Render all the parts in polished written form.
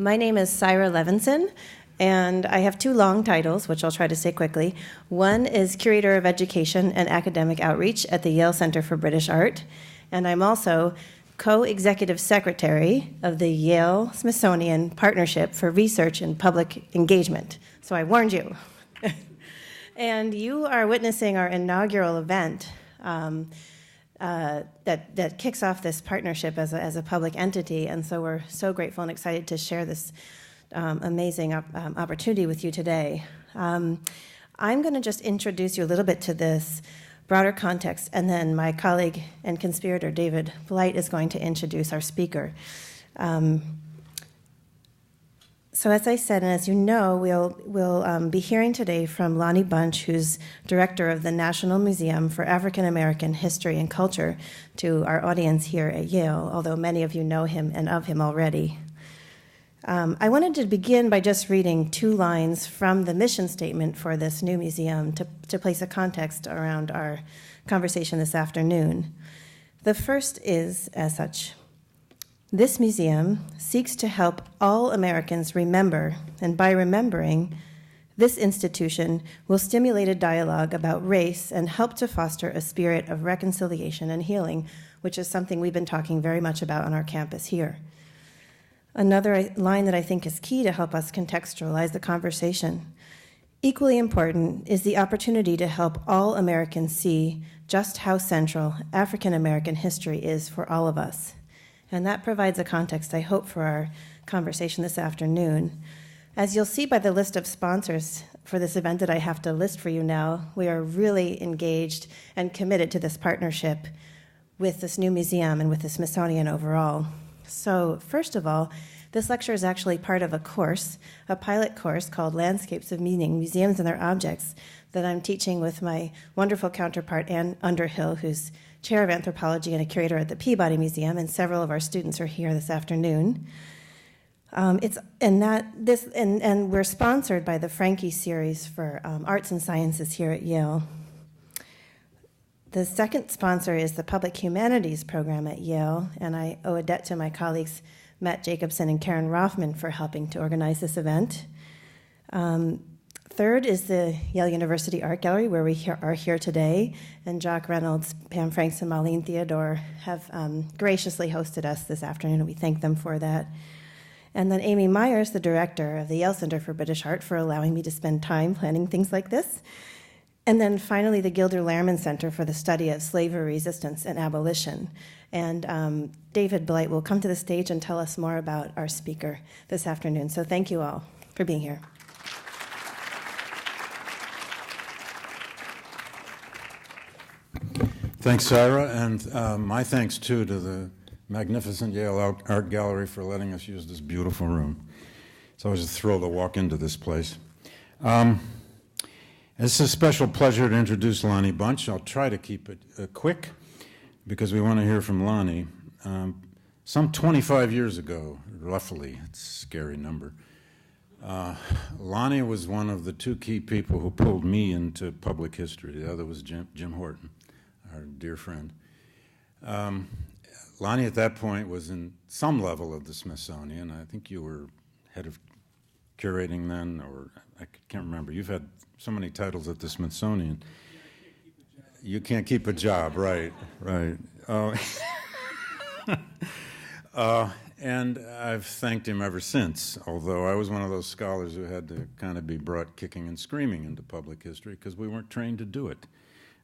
My name is Syra Levinson, and I have two long titles, which I'll try to say quickly. One is Curator of Education and Academic Outreach at the Yale Center for British Art, and I'm also Co-Executive Secretary of the Yale-Smithsonian Partnership for Research and Public Engagement. So I warned you. And you are witnessing our inaugural event that kicks off this partnership as a public entity, and so we're so grateful and excited to share this amazing opportunity with you today. I'm going to just introduce you a little bit to this broader context, and then my colleague and conspirator, David Blight, is going to introduce our speaker. So as I said, and as you know, we'll be hearing today from Lonnie Bunch, who's director of the National Museum for African American History and Culture, to our audience here at Yale, although many of you know him and of him already. I wanted to begin by just reading two lines from the mission statement for this new museum to place a context around our conversation this afternoon. The first is as such: this museum seeks to help all Americans remember, and by remembering, this institution will stimulate a dialogue about race and help to foster a spirit of reconciliation and healing, which is something we've been talking very much about on our campus here. Another line that I think is key to help us contextualize the conversation: equally important is the opportunity to help all Americans see just how central African American history is for all of us. And that provides a context, I hope, for our conversation this afternoon. As you'll see by the list of sponsors for this event that I have to list for you now, we are really engaged and committed to this partnership with this new museum and with the Smithsonian overall. So first of all, this lecture is actually part of a course, a pilot course called Landscapes of Meaning, Museums and Their Objects, that I'm teaching with my wonderful counterpart, Ann Underhill, who's chair of anthropology and a curator at the Peabody Museum, and several of our students are here this afternoon. And we're sponsored by the Franke series for arts and sciences here at Yale. The second sponsor is the Public Humanities program at Yale, and I owe a debt to my colleagues Matt Jacobson and Karen Rothman for helping to organize this event. Third is the Yale University Art Gallery, where we are here today, and Jock Reynolds, Pam Franks, and Marlene Theodore have graciously hosted us this afternoon, and we thank them for that. And then Amy Myers, the director of the Yale Center for British Art, for allowing me to spend time planning things like this. And then finally, the Gilder Lehrman Center for the Study of Slavery Resistance and Abolition. And David Blight will come to the stage and tell us more about our speaker this afternoon. So thank you all for being here. Thanks, Syra, and my thanks, too, to the magnificent Yale Art Gallery for letting us use this beautiful room. It's always a thrill to walk into this place. It's a special pleasure to introduce Lonnie Bunch. I'll try to keep it quick, because we want to hear from Lonnie. Some 25 years ago, roughly, it's a scary number, Lonnie was one of the two key people who pulled me into public history. The other was Jim Horton, our dear friend. Lonnie at that point was in some level of the Smithsonian. I think you were head of curating then, or I can't remember. You've had so many titles at the Smithsonian. You can't keep a job, right. And I've thanked him ever since, although I was one of those scholars who had to kind of be brought kicking and screaming into public history because we weren't trained to do it,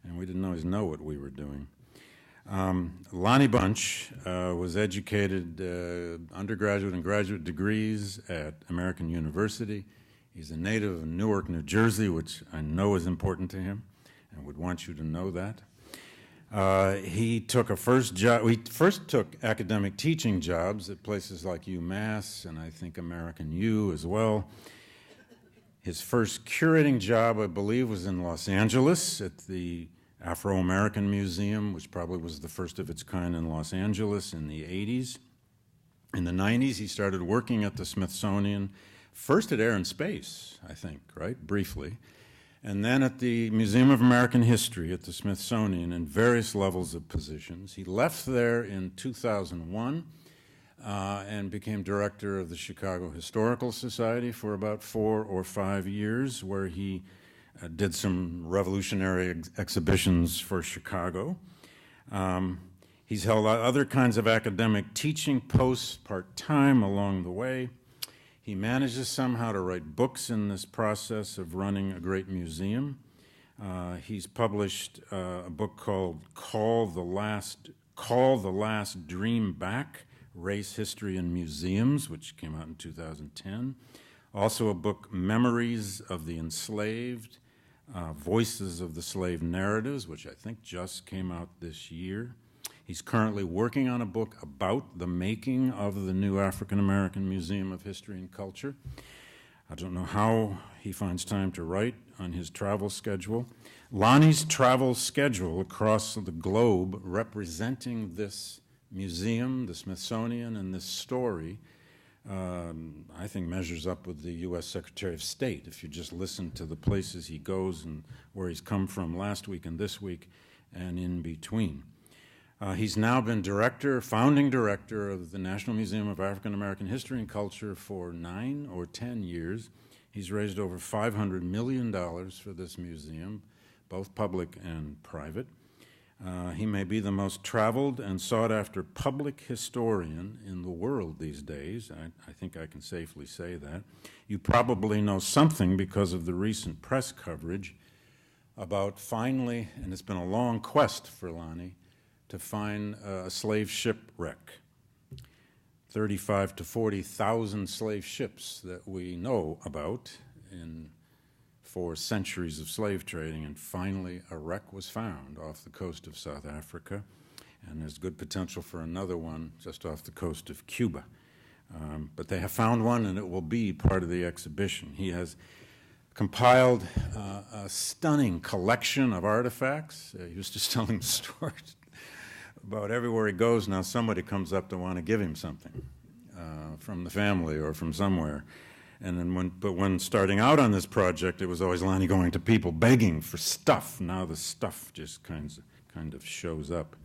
and we didn't always know what we were doing. Lonnie Bunch was educated undergraduate and graduate degrees at American University. He's a native of Newark, New Jersey, which I know is important to him and would want you to know that. He took a first job. He first took academic teaching jobs at places like UMass and I think American U as well. His first curating job, I believe, was in Los Angeles at the Afro-American Museum, which probably was the first of its kind in Los Angeles in the 80s. In the 90s, he started working at the Smithsonian, first at Air and Space, I think, right, briefly, and then at the Museum of American History at the Smithsonian in various levels of positions. He left there in 2001 and became director of the Chicago Historical Society for about 4 or 5 years, where he did some revolutionary exhibitions for Chicago. He's held other kinds of academic teaching posts part-time along the way. He manages somehow to write books in this process of running a great museum. He's published a book called Call the Last Dream Back, Race, History, and Museums, which came out in 2010. Also a book, Memories of the Enslaved, Voices of the Slave Narratives, which I think just came out this year. He's currently working on a book about the making of the new African American Museum of History and Culture. I don't know how he finds time to write on his travel schedule. Lonnie's travel schedule across the globe representing this museum, the Smithsonian, and this story, I think measures up with the U.S. Secretary of State. If you just listen to the places he goes and where he's come from last week and this week and in between. He's now been founding director of the National Museum of African American History and Culture for 9 or 10 years. He's raised over $500 million for this museum, both public and private. He may be the most traveled and sought-after public historian in the world these days. I think I can safely say that. You probably know something because of the recent press coverage about finally, and it's been a long quest for Lonnie, to find a slave shipwreck. 35 to 40,000 slave ships that we know about in 4 centuries of slave trading, and finally a wreck was found off the coast of South Africa, and there's good potential for another one just off the coast of Cuba. But they have found one, and it will be part of the exhibition. He has compiled a stunning collection of artifacts. He was just telling the story about everywhere he goes now somebody comes up to want to give him something from the family or from somewhere. And then when starting out on this project, it was always Lonnie going to people begging for stuff. Now the stuff just kind of shows up.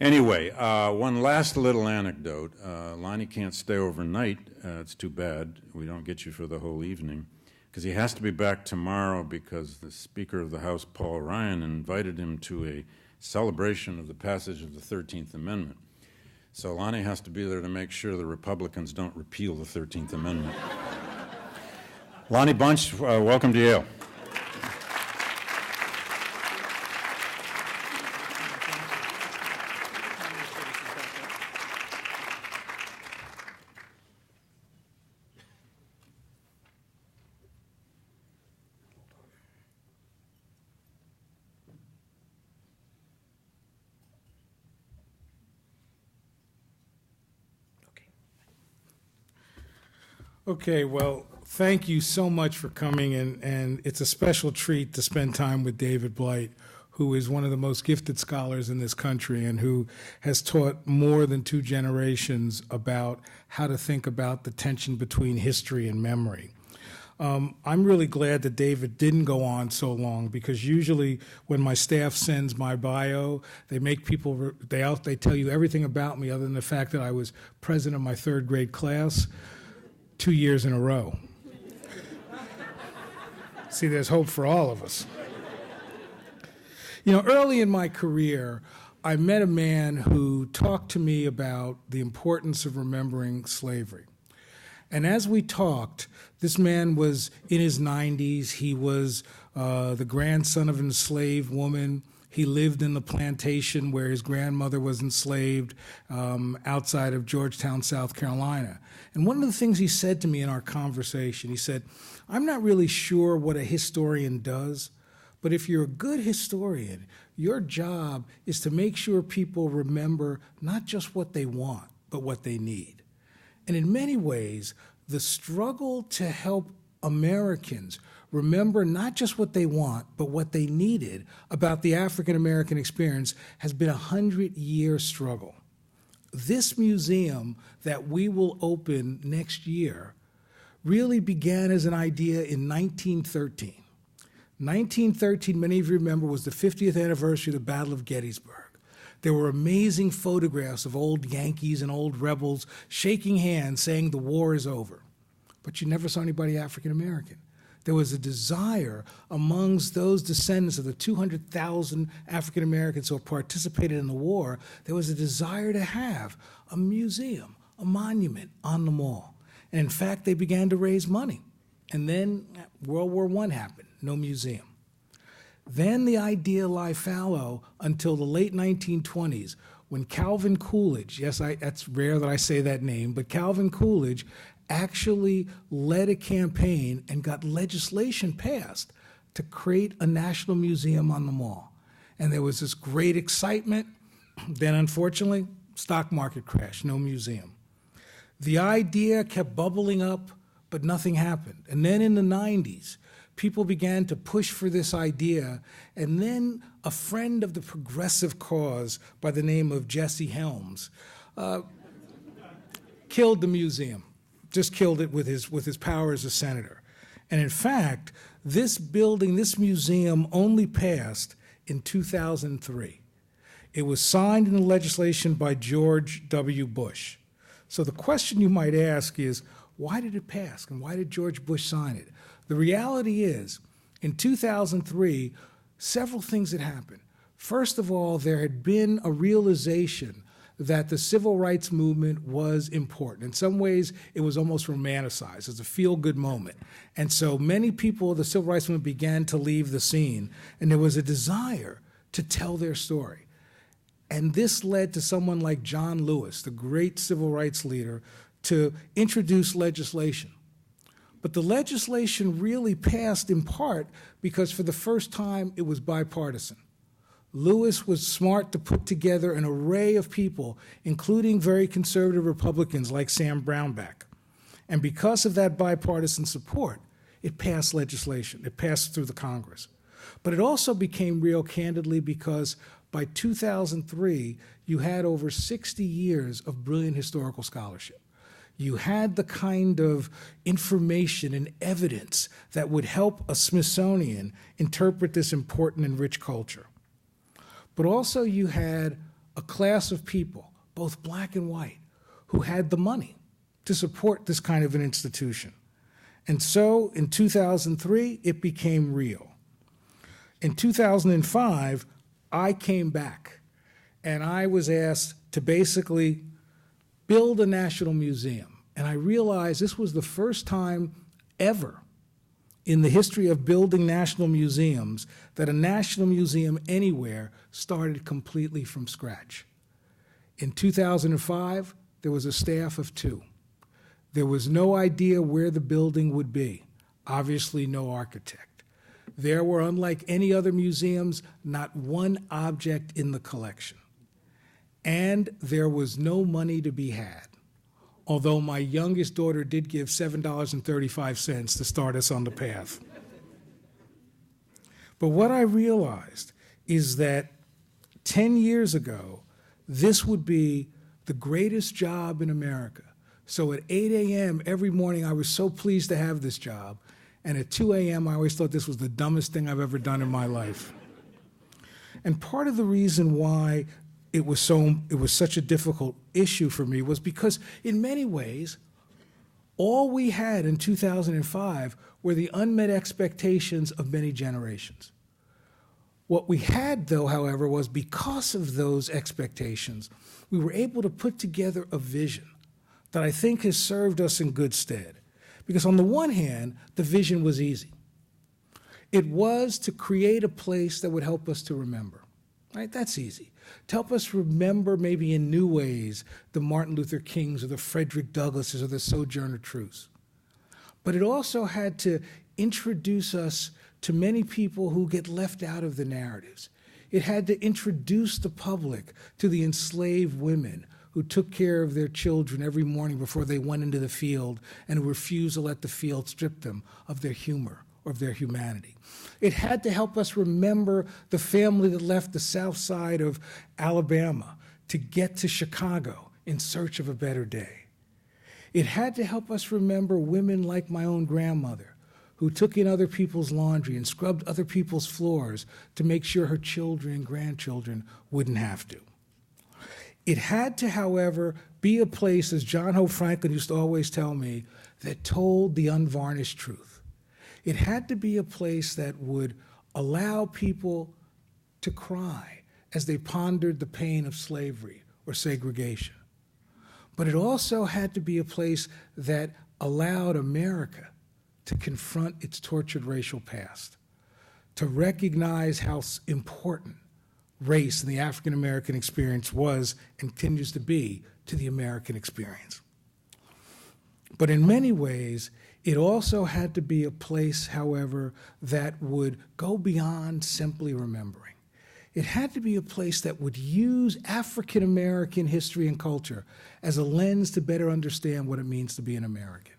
Anyway, one last little anecdote. Lonnie can't stay overnight. It's too bad. We don't get you for the whole evening, because he has to be back tomorrow because the Speaker of the House, Paul Ryan, invited him to a celebration of the passage of the 13th Amendment. So Lonnie has to be there to make sure the Republicans don't repeal the 13th Amendment. Lonnie Bunch, welcome to Yale. Okay, well, thank you so much for coming, and it's a special treat to spend time with David Blight, who is one of the most gifted scholars in this country and who has taught more than 2 generations about how to think about the tension between history and memory. I'm really glad that David didn't go on so long, because usually when my staff sends my bio, they make people, they tell you everything about me other than the fact that I was president of my 3rd grade class 2 years in a row. See, there's hope for all of us. You know, early in my career, I met a man who talked to me about the importance of remembering slavery. And as we talked, this man was in his 90s. He was the grandson of an enslaved woman. He lived in the plantation where his grandmother was enslaved outside of Georgetown, South Carolina. And one of the things he said to me in our conversation, he said, I'm not really sure what a historian does, but if you're a good historian, your job is to make sure people remember not just what they want, but what they need. And in many ways, the struggle to help Americans remember not just what they want, but what they needed about the African American experience has been a 100-year struggle. This museum that we will open next year really began as an idea in 1913. 1913, many of you remember, was the 50th anniversary of the Battle of Gettysburg. There were amazing photographs of old Yankees and old rebels shaking hands saying the war is over. But you never saw anybody African American. There was a desire amongst those descendants of the 200,000 African Americans who participated in the war, there was a desire to have a museum, a monument on the mall. And in fact, they began to raise money. And then World War I happened, no museum. Then the idea lay fallow until the late 1920s when Calvin Coolidge, yes, that's rare that I say that name, but Calvin Coolidge actually led a campaign and got legislation passed to create a national museum on the mall. And there was this great excitement. Then, unfortunately, stock market crash, no museum. The idea kept bubbling up, but nothing happened. And then in the 90s, people began to push for this idea, and then a friend of the progressive cause by the name of Jesse Helms killed the museum, just killed it with his power as a senator. And in fact, this building, this museum only passed in 2003. It was signed into legislation by George W. Bush. So the question you might ask is, why did it pass, and why did George Bush sign it? The reality is, in 2003, several things had happened. First of all, there had been a realization that the civil rights movement was important. In some ways, it was almost romanticized as a feel-good moment. And so many people of the civil rights movement began to leave the scene, and there was a desire to tell their story. And this led to someone like John Lewis, the great civil rights leader, to introduce legislation. But the legislation really passed in part because for the first time it was bipartisan. Lewis was smart to put together an array of people, including very conservative Republicans like Sam Brownback. And because of that bipartisan support, it passed legislation. It passed through the Congress. But it also became real, candidly, because by 2003, you had over 60 years of brilliant historical scholarship. You had the kind of information and evidence that would help a Smithsonian interpret this important and rich culture. But also you had a class of people, both black and white, who had the money to support this kind of an institution. And so in 2003, it became real. In 2005, I came back, and I was asked to basically build a national museum. And I realized this was the first time ever in the history of building national museums that a national museum anywhere started completely from scratch. In 2005, there was a staff of 2. There was no idea where the building would be, obviously no architect. There were, unlike any other museums, not one object in the collection. And there was no money to be had, although my youngest daughter did give $7.35 to start us on the path. But what I realized is that 10 years ago, this would be the greatest job in America. So at 8 a.m. every morning, I was so pleased to have this job. And at 2 a.m., I always thought this was the dumbest thing I've ever done in my life. And part of the reason why it was such a difficult issue for me was because in many ways, all we had in 2005 were the unmet expectations of many generations. What we had, though, however, was because of those expectations, we were able to put together a vision that I think has served us in good stead. Because on the one hand, the vision was easy. It was to create a place that would help us to remember. Right? That's easy. To help us remember maybe in new ways the Martin Luther Kings or the Frederick Douglasses or the Sojourner Truths. But it also had to introduce us to many people who get left out of the narratives. It had to introduce the public to the enslaved women who took care of their children every morning before they went into the field and who refused to let the field strip them of their humor or of their humanity. It had to help us remember the family that left the south side of Alabama to get to Chicago in search of a better day. It had to help us remember women like my own grandmother who took in other people's laundry and scrubbed other people's floors to make sure her children and grandchildren wouldn't have to. It had to, however, be a place, as John Hope Franklin used to always tell me, that told the unvarnished truth. It had to be a place that would allow people to cry as they pondered the pain of slavery or segregation. But it also had to be a place that allowed America to confront its tortured racial past, to recognize how important race in the African American experience was and continues to be to the American experience. But in many ways, it also had to be a place, however, that would go beyond simply remembering. It had to be a place that would use African American history and culture as a lens to better understand what it means to be an American,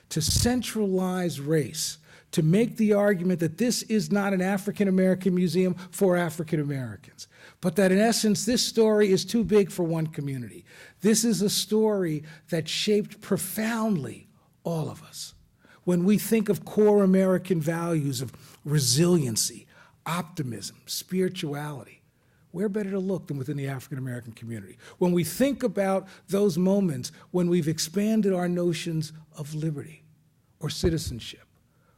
to centralize race, to make the argument that this is not an African American museum for African Americans, but that in essence, this story is too big for one community. This is a story that shaped profoundly all of us. When we think of core American values of resiliency, optimism, spirituality, where better to look than within the African American community? When we think about those moments when we've expanded our notions of liberty or citizenship,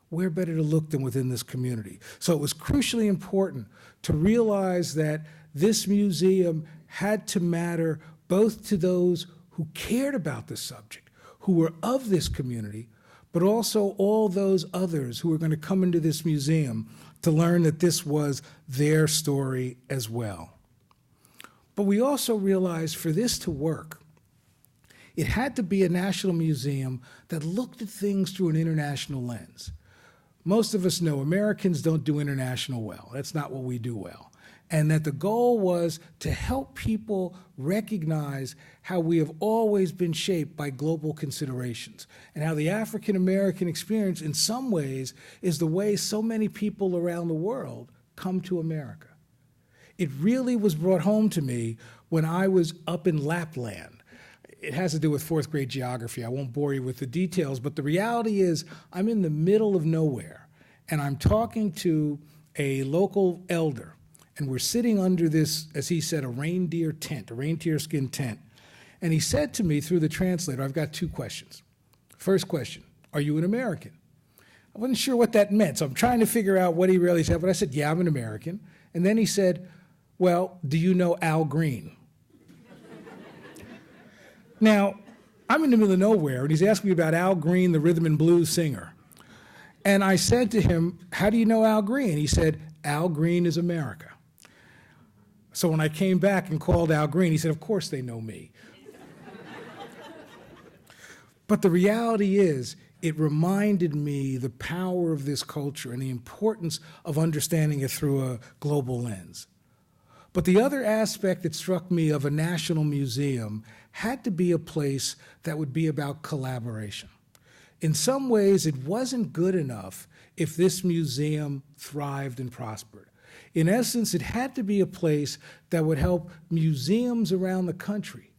where better to look than within this community? So it was crucially important to realize that this museum had to matter both to those who cared about this subject, who were of this community, but also all those others who were going to come into this museum to learn that this was their story as well. But we also realized for this to work, it had to be a national museum that looked at things through an international lens. Most of us know Americans don't do international well. That's not what we do well. And that the goal was to help people recognize how we have always been shaped by global considerations and how the African American experience in some ways is the way so many people around the world come to America. It really was brought home to me when I was up in Lapland. It has to do with fourth grade geography. I won't bore you with the details, but the reality is I'm in the middle of nowhere, and I'm talking to a local elder, and we're sitting under this, as he said, a reindeer tent, a reindeer skin tent. And he said to me through the translator, I've got two questions. First question, are you an American? I wasn't sure what that meant, so I'm trying to figure out what he really said, but I said, yeah, I'm an American. And then he said, well, do you know Al Green? Now, I'm in the middle of nowhere, and he's asking me about Al Green, the rhythm and blues singer. And I said to him, how do you know Al Green? He said, Al Green is America. So when I came back and called Al Green, he said, of course they know me. But the reality is, it reminded me the power of this culture and the importance of understanding it through a global lens. But the other aspect that struck me of a national museum had to be a place that would be about collaboration. In some ways, it wasn't good enough if this museum thrived and prospered. In essence, it had to be a place that would help museums around the country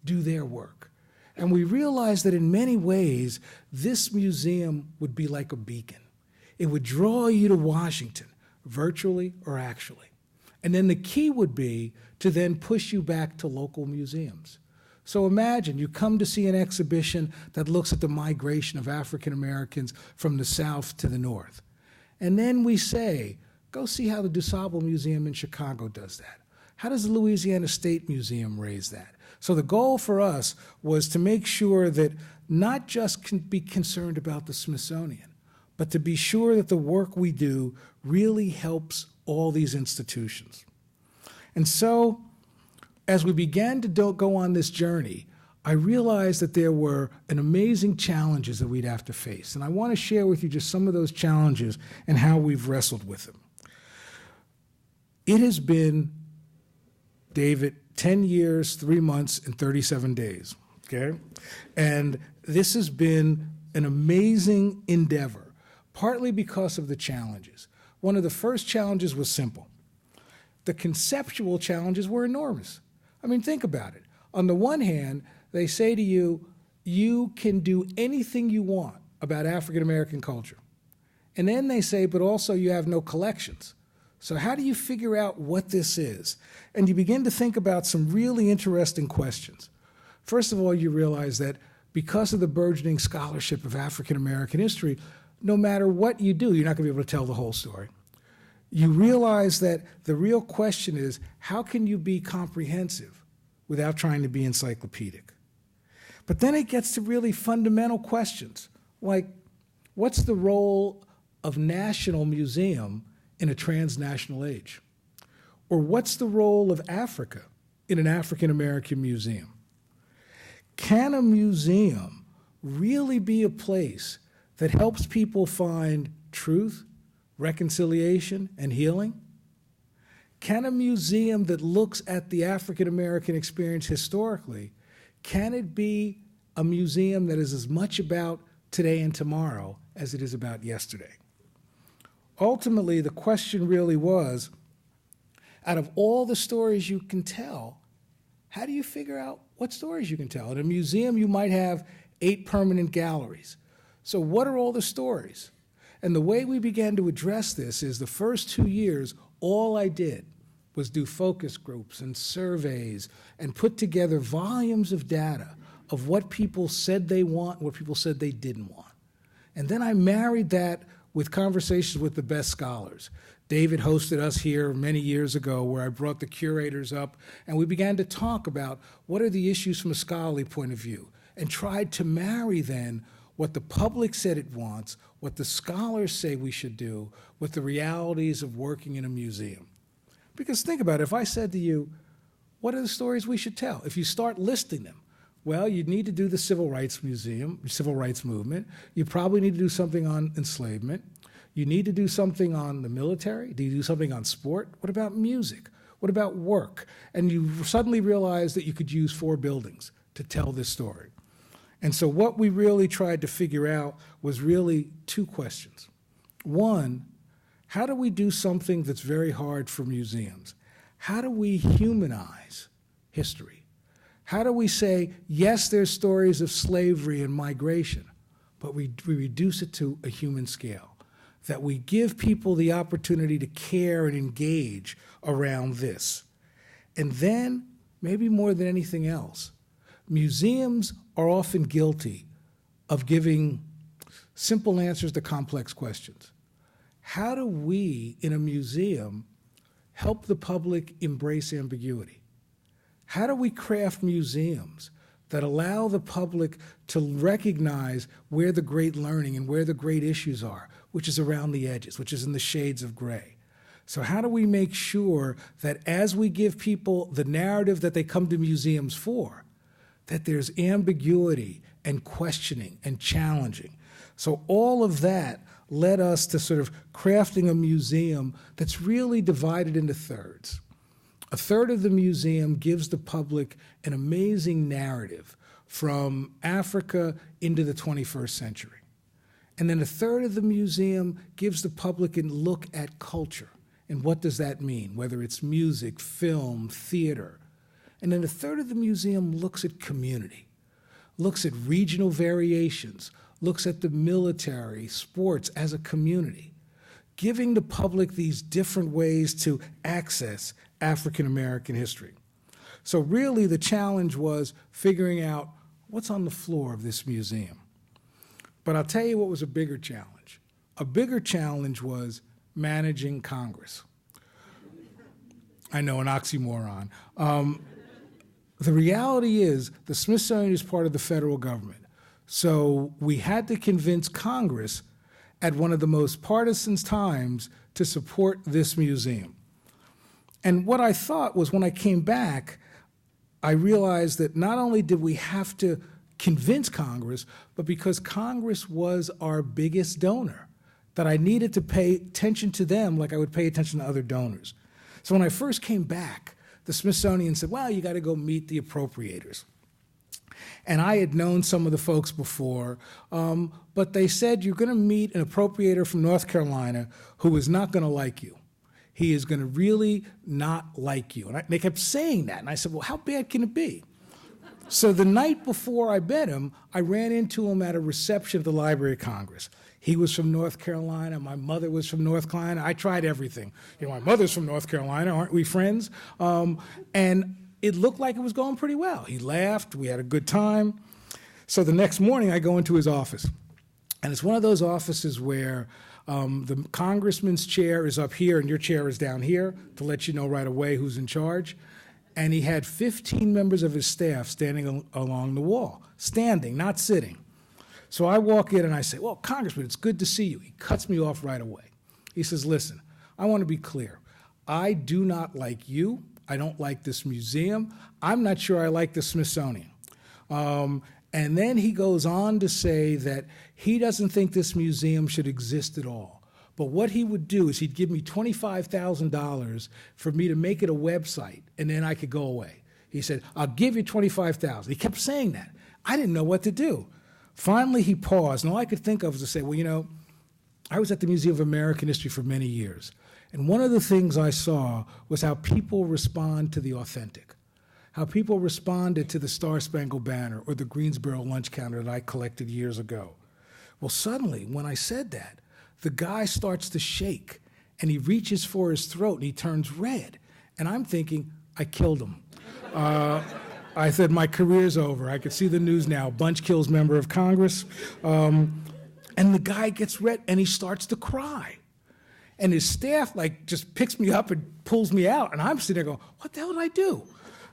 do their work. And we realized that in many ways, this museum would be like a beacon. It would draw you to Washington, virtually or actually. And then the key would be to then push you back to local museums. So imagine you come to see an exhibition that looks at the migration of African Americans from the South to the North. And then we say, go see how the DuSable Museum in Chicago does that. How does the Louisiana State Museum raise that? So the goal for us was to make sure that not just be concerned about the Smithsonian, but to be sure that the work we do really helps all these institutions. And so, as we began to go on this journey, I realized that there were an amazing challenges that we'd have to face. And I want to share with you just some of those challenges and how we've wrestled with them. It has been, David, 10 years, 3 months, and 37 days, okay? And this has been an amazing endeavor, partly because of the challenges. One of the first challenges was simple. The conceptual challenges were enormous. I mean, think about it. On the one hand, they say to you, you can do anything you want about African American culture. And then they say, but also you have no collections. So how do you figure out what this is? And you begin to think about some really interesting questions. First of all, you realize that because of the burgeoning scholarship of African American history, no matter what you do, you're not going to be able to tell the whole story. You realize that the real question is, how can you be comprehensive without trying to be encyclopedic? But then it gets to really fundamental questions, like, what's the role of national museum in a transnational age? Or what's the role of Africa in an African American museum? Can a museum really be a place that helps people find truth, reconciliation, and healing? Can a museum that looks at the African American experience historically, can it be a museum that is as much about today and tomorrow as it is about yesterday? Ultimately, the question really was, out of all the stories you can tell, how do you figure out what stories you can tell? At a museum, you might have 8 permanent galleries. So what are all the stories? And the way we began to address this is the first 2 years, all I did was do focus groups and surveys and put together volumes of data of what people said they want and what people said they didn't want. And then I married that with conversations with the best scholars. David hosted us here many years ago where I brought the curators up and we began to talk about what are the issues from a scholarly point of view and tried to marry then what the public said it wants, what the scholars say we should do, with the realities of working in a museum. Because think about it, if I said to you, what are the stories we should tell? If you start listing them, well, you'd need to do the Civil Rights Museum, Civil Rights Movement. You probably need to do something on enslavement. You need to do something on the military. Do you do something on sport? What about music? What about work? And you suddenly realize that you could use 4 buildings to tell this story. And so what we really tried to figure out was really 2 questions. One, how do we do something that's very hard for museums? How do we humanize history? How do we say, yes, there's stories of slavery and migration, but we reduce it to a human scale, that we give people the opportunity to care and engage around this. And then, maybe more than anything else, museums are often guilty of giving simple answers to complex questions. How do we, in a museum, help the public embrace ambiguity? How do we craft museums that allow the public to recognize where the great learning and where the great issues are, which is around the edges, which is in the shades of gray? So how do we make sure that as we give people the narrative that they come to museums for, that there's ambiguity and questioning and challenging? So all of that led us to sort of crafting a museum that's really divided into thirds. A third of the museum gives the public an amazing narrative from Africa into the 21st century. And then a third of the museum gives the public a look at culture. And what does that mean? Whether it's music, film, theater. And then a third of the museum looks at community, looks at regional variations, looks at the military, sports as a community, giving the public these different ways to access African American history. So really the challenge was figuring out what's on the floor of this museum. But I'll tell you what was a bigger challenge. A bigger challenge was managing Congress. I know, an oxymoron. The reality is the Smithsonian is part of the federal government. So we had to convince Congress at one of the most partisan times to support this museum. And what I thought was when I came back, I realized that not only did we have to convince Congress, but because Congress was our biggest donor, that I needed to pay attention to them like I would pay attention to other donors. So when I first came back, the Smithsonian said, well, you got to go meet the appropriators. And I had known some of the folks before, but they said, you're going to meet an appropriator from North Carolina who is not going to like you. He is going to really not like you. And they kept saying that. And I said, well, how bad can it be? So the night before I met him, I ran into him at a reception at the Library of Congress. He was from North Carolina. My mother was from North Carolina. I tried everything. My mother's from North Carolina. Aren't we friends? And it looked like it was going pretty well. He laughed. We had a good time. So the next morning, I go into his office. And it's one of those offices where the congressman's chair is up here and your chair is down here to let you know right away who's in charge. And he had 15 members of his staff standing along the wall, standing, not sitting. So I walk in and I say, well, Congressman, it's good to see you. He cuts me off right away. He says, listen, I want to be clear. I do not like you. I don't like this museum. I'm not sure I like the Smithsonian. And then he goes on to say that he doesn't think this museum should exist at all. But what he would do is he'd give me $25,000 for me to make it a website, and then I could go away. He said, I'll give you $25,000. He kept saying that. I didn't know what to do. Finally, he paused, and all I could think of was to say, well, I was at the Museum of American History for many years, and one of the things I saw was how people respond to the authentic, how people responded to the Star-Spangled Banner or the Greensboro lunch counter that I collected years ago. Well, suddenly, when I said that, the guy starts to shake, and he reaches for his throat, and he turns red, and I'm thinking, I killed him. I said, my career's over. I could see the news now. Bunch kills member of Congress. And the guy gets red, and he starts to cry. And his staff, just picks me up and pulls me out. And I'm sitting there going, what the hell did I do?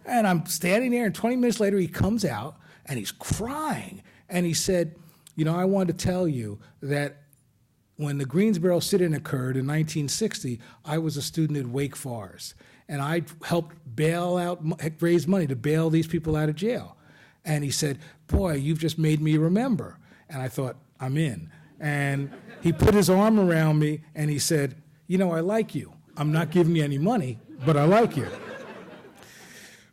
And I'm standing there, and 20 minutes later, he comes out, and he's crying. And he said, I wanted to tell you that when the Greensboro sit-in occurred in 1960, I was a student at Wake Forest. And I helped raise money to bail these people out of jail. And he said, boy, you've just made me remember. And I thought, I'm in. And he put his arm around me and he said, I like you. I'm not giving you any money, but I like you.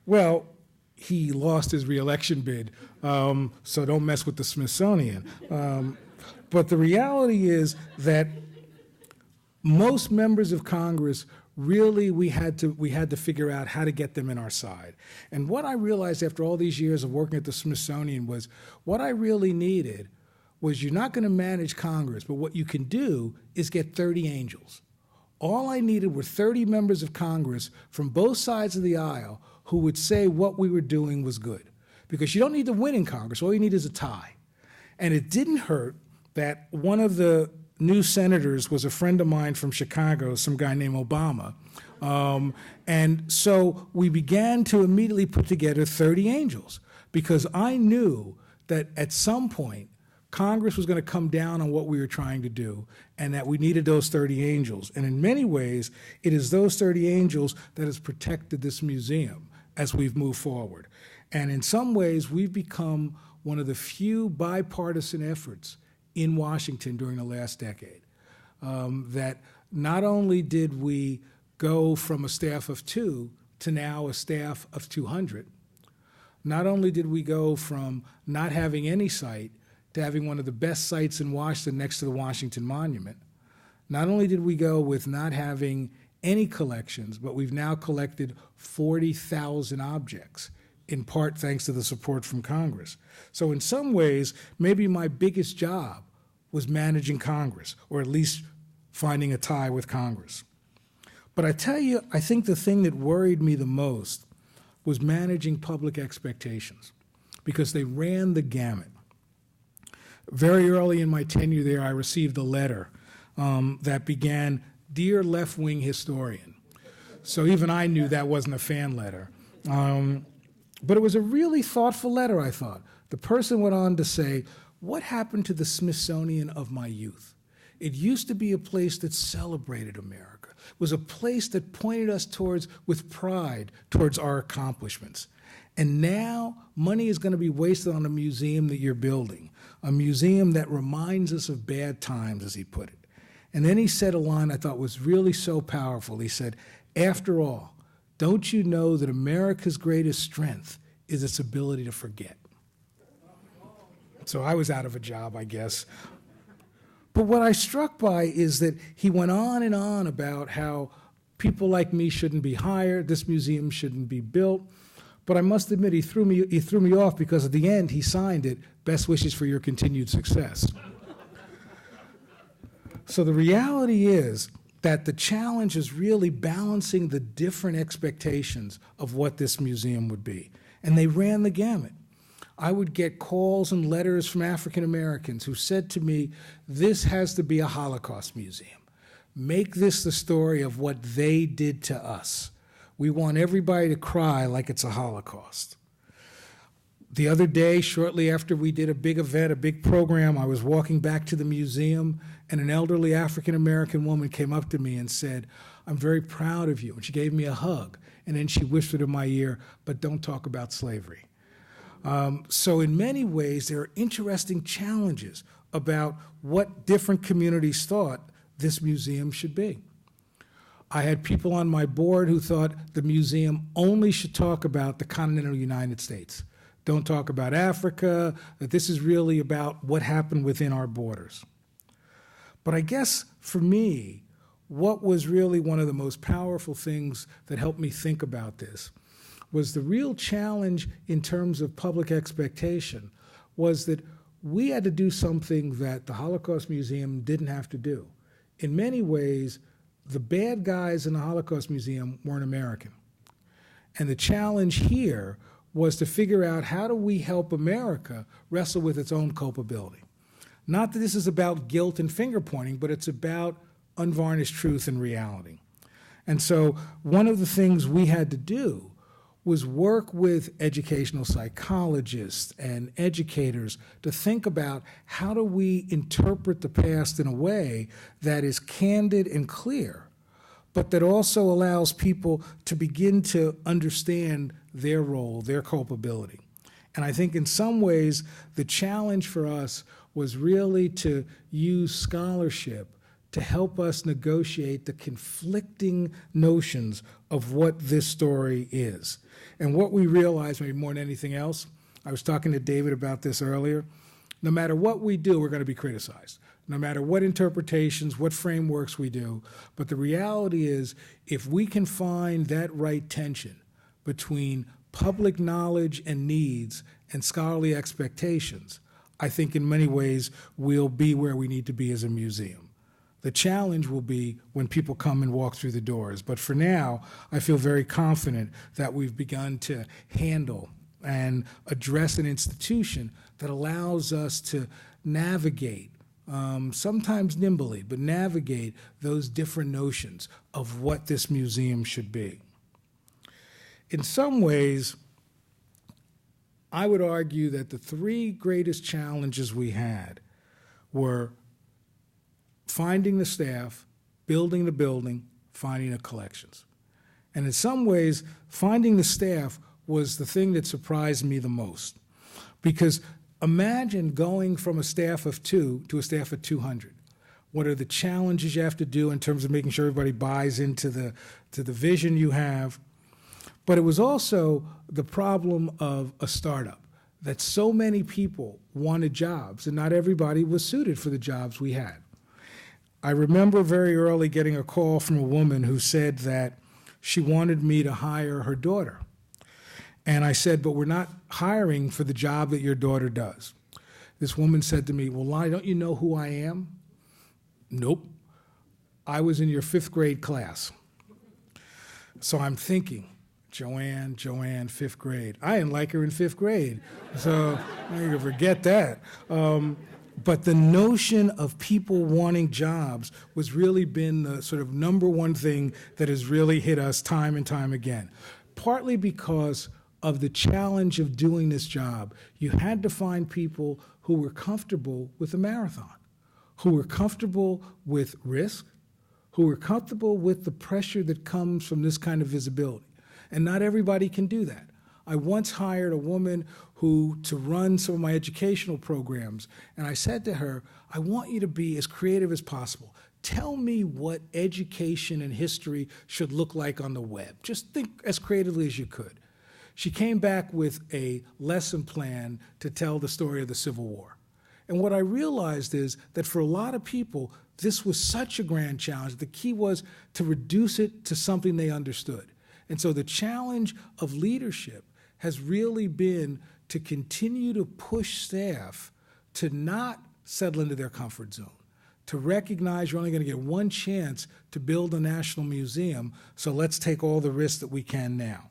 Well, he lost his reelection bid, so don't mess with the Smithsonian. But the reality is that most members of Congress really we had to figure out how to get them in our side. And what I realized after all these years of working at the Smithsonian was what I really needed was you're not going to manage Congress, but what you can do is get 30 angels. All I needed were 30 members of Congress from both sides of the aisle who would say what we were doing was good. Because you don't need to win in Congress, all you need is a tie. And it didn't hurt that one of the new senators was a friend of mine from Chicago, some guy named Obama. And so we began to immediately put together 30 angels because I knew that at some point Congress was going to come down on what we were trying to do and that we needed those 30 angels. And in many ways, it is those 30 angels that has protected this museum as we've moved forward. And in some ways, we've become one of the few bipartisan efforts in Washington during the last decade, that not only did we go from a staff of 2 to now a staff of 200, not only did we go from not having any site to having one of the best sites in Washington next to the Washington Monument, not only did we go with not having any collections, but we've now collected 40,000 objects, in part thanks to the support from Congress. So in some ways, maybe my biggest job was managing Congress, or at least finding a tie with Congress. But I tell you, I think the thing that worried me the most was managing public expectations, because they ran the gamut. Very early in my tenure there, I received a letter that began, "Dear left-wing historian." So even I knew that wasn't a fan letter. But it was a really thoughtful letter, I thought. The person went on to say, what happened to the Smithsonian of my youth? It used to be a place that celebrated America. It was a place that pointed us with pride towards our accomplishments. And now money is going to be wasted on a museum that you're building, a museum that reminds us of bad times, as he put it. And then he said a line I thought was really so powerful. He said, after all, don't you know that America's greatest strength is its ability to forget? So I was out of a job, I guess. But what I was struck by is that he went on and on about how people like me shouldn't be hired, this museum shouldn't be built. But I must admit, he threw me off because at the end he signed it, "Best wishes for your continued success." So the reality is that the challenge is really balancing the different expectations of what this museum would be. And they ran the gamut. I would get calls and letters from African Americans who said to me, "This has to be a Holocaust museum. Make this the story of what they did to us. We want everybody to cry like it's a Holocaust." The other day, shortly after we did a big event, a big program, I was walking back to the museum, and an elderly African-American woman came up to me and said, "I'm very proud of you." And she gave me a hug, and then she whispered in my ear, "But don't talk about slavery." So in many ways, there are interesting challenges about what different communities thought this museum should be. I had people on my board who thought the museum only should talk about the continental United States. Don't talk about Africa, that this is really about what happened within our borders. But I guess for me, what was really one of the most powerful things that helped me think about this was the real challenge in terms of public expectation was that we had to do something that the Holocaust Museum didn't have to do. In many ways, the bad guys in the Holocaust Museum weren't American. And the challenge here was to figure out how do we help America wrestle with its own culpability. Not that this is about guilt and finger pointing, but it's about unvarnished truth and reality. And so one of the things we had to do was work with educational psychologists and educators to think about how do we interpret the past in a way that is candid and clear, but that also allows people to begin to understand their role, their culpability. And I think in some ways, the challenge for us was really to use scholarship to help us negotiate the conflicting notions of what this story is. And what we realized, maybe more than anything else, I was talking to David about this earlier, no matter what we do, we're going to be criticized. No matter what interpretations, what frameworks we do. But the reality is, if we can find that right tension between public knowledge and needs and scholarly expectations, I think in many ways we'll be where we need to be as a museum. The challenge will be when people come and walk through the doors. But for now, I feel very confident that we've begun to handle and address an institution that allows us to navigate, sometimes nimbly, but navigate those different notions of what this museum should be. In some ways, I would argue that the three greatest challenges we had were finding the staff, building the building, finding the collections. And in some ways, finding the staff was the thing that surprised me the most. Because imagine going from a staff of 2 to a staff of 200. What are the challenges you have to do in terms of making sure everybody buys into the vision you have? But it was also the problem of a startup, that so many people wanted jobs, and not everybody was suited for the jobs we had. I remember very early getting a call from a woman who said that she wanted me to hire her daughter. And I said, "But we're not hiring for the job that your daughter does." This woman said to me, "Well, Lonnie, don't you know who I am?" "Nope. I was in your 5th grade class." So I'm thinking, Joanne, 5th grade. I didn't like her in 5th grade, so I can forget that. But the notion of people wanting jobs was really been the sort of number one thing that has really hit us time and time again. Partly because of the challenge of doing this job, you had to find people who were comfortable with the marathon, who were comfortable with risk, who were comfortable with the pressure that comes from this kind of visibility. And not everybody can do that. I once hired a woman to run some of my educational programs, and I said to her, "I want you to be as creative as possible. Tell me what education and history should look like on the web. Just think as creatively as you could." She came back with a lesson plan to tell the story of the Civil War. And what I realized is that for a lot of people, this was such a grand challenge. The key was to reduce it to something they understood. And so the challenge of leadership has really been to continue to push staff to not settle into their comfort zone, to recognize you're only going to get one chance to build a national museum, so let's take all the risks that we can now.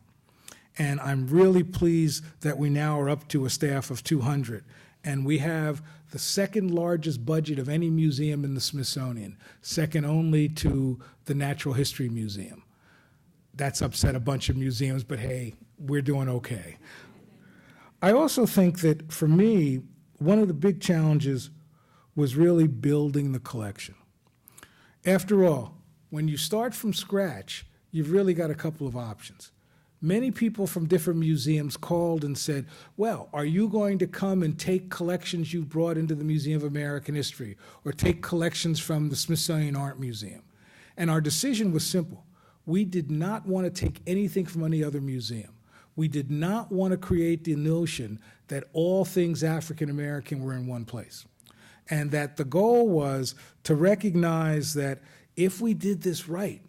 And I'm really pleased that we now are up to a staff of 200. And we have the second largest budget of any museum in the Smithsonian, second only to the Natural History Museum. That's upset a bunch of museums, but hey, we're doing okay. I also think that for me, one of the big challenges was really building the collection. After all, when you start from scratch, you've really got a couple of options. Many people from different museums called and said, well, are you going to come and take collections you brought into the Museum of American History or take collections from the Smithsonian Art Museum? And our decision was simple. We did not want to take anything from any other museum. We did not want to create the notion that all things African American were in one place. And that the goal was to recognize that if we did this right,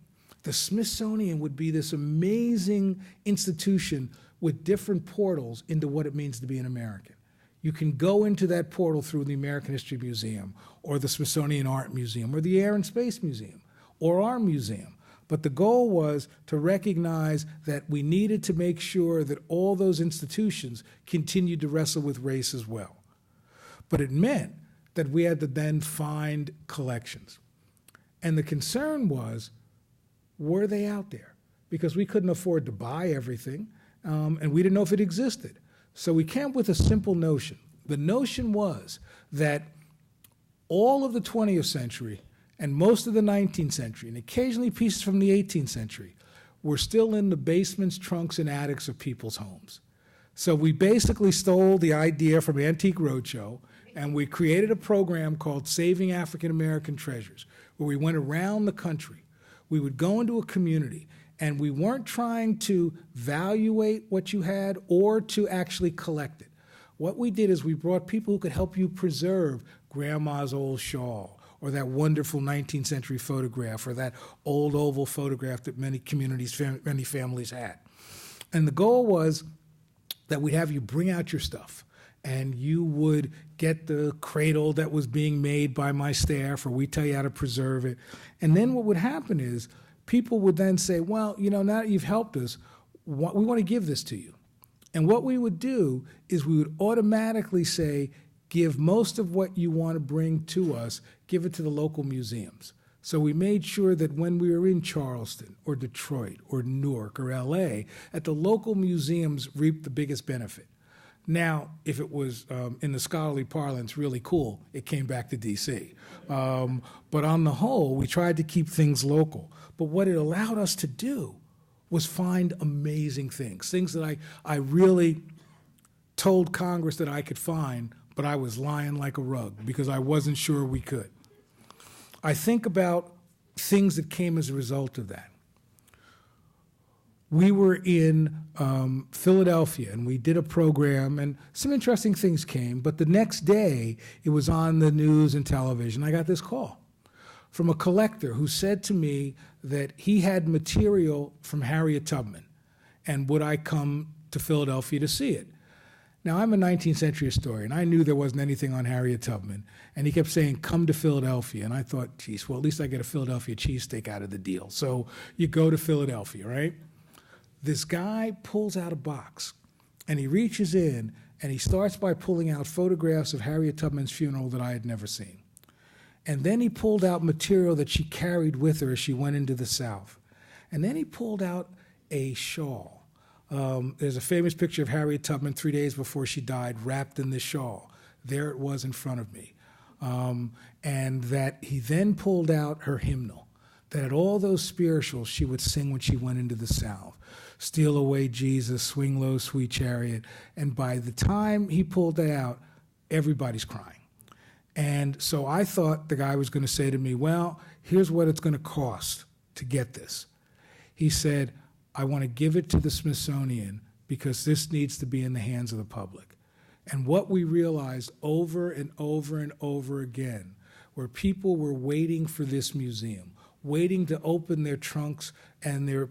the Smithsonian would be this amazing institution with different portals into what it means to be an American. You can go into that portal through the American History Museum or the Smithsonian Art Museum or the Air and Space Museum or our museum. But the goal was to recognize that we needed to make sure that all those institutions continued to wrestle with race as well. But it meant that we had to then find collections. And the concern was, were they out there? Because we couldn't afford to buy everything, and we didn't know if it existed. So we came up with a simple notion. The notion was that all of the 20th century and most of the 19th century, and occasionally pieces from the 18th century, were still in the basements, trunks, and attics of people's homes. So we basically stole the idea from Antique Roadshow, and we created a program called Saving African American Treasures, where we went around the country. We would go into a community, and we weren't trying to evaluate what you had or to actually collect it. What we did is we brought people who could help you preserve grandma's old shawl, or that wonderful 19th century photograph, or that old oval photograph that many communities, many families had. And the goal was that we'd have you bring out your stuff, and you would get the cradle that was being made by my staff, or we tell you how to preserve it. And then what would happen is people would then say, well, you know, now that you've helped us, we want to give this to you. And what we would do is we would automatically say, give most of what you want to bring to us, give it to the local museums. So we made sure that when we were in Charleston or Detroit or Newark or LA, that the local museums reaped the biggest benefit. Now, if it was, in the scholarly parlance, really cool, it came back to DC. But on the whole, we tried to keep things local. But what it allowed us to do was find amazing things that I really told Congress that I could find, but I was lying like a rug because I wasn't sure we could. I think about things that came as a result of that. We were in Philadelphia, and we did a program, and some interesting things came, but the next day, it was on the news and television. I got this call from a collector who said to me that he had material from Harriet Tubman, and would I come to Philadelphia to see it? Now, I'm a 19th century historian. I knew there wasn't anything on Harriet Tubman, and he kept saying, come to Philadelphia. And I thought, geez, well, at least I get a Philadelphia cheesesteak out of the deal. So you go to Philadelphia, right? This guy pulls out a box, and he reaches in, and he starts by pulling out photographs of Harriet Tubman's funeral that I had never seen. And then he pulled out material that she carried with her as she went into the South. And then he pulled out a shawl. There's a famous picture of Harriet Tubman 3 days before she died, wrapped in this shawl. There it was in front of me. And that he then pulled out her hymnal, that had all those spirituals she would sing when she went into the South. Steal away, Jesus, swing low, sweet chariot. And by the time he pulled that out, everybody's crying. And so I thought the guy was going to say to me, well, here's what it's going to cost to get this. He said, I want to give it to the Smithsonian because this needs to be in the hands of the public. And what we realized over and over and over again, where people were waiting for this museum, waiting to open their trunks and their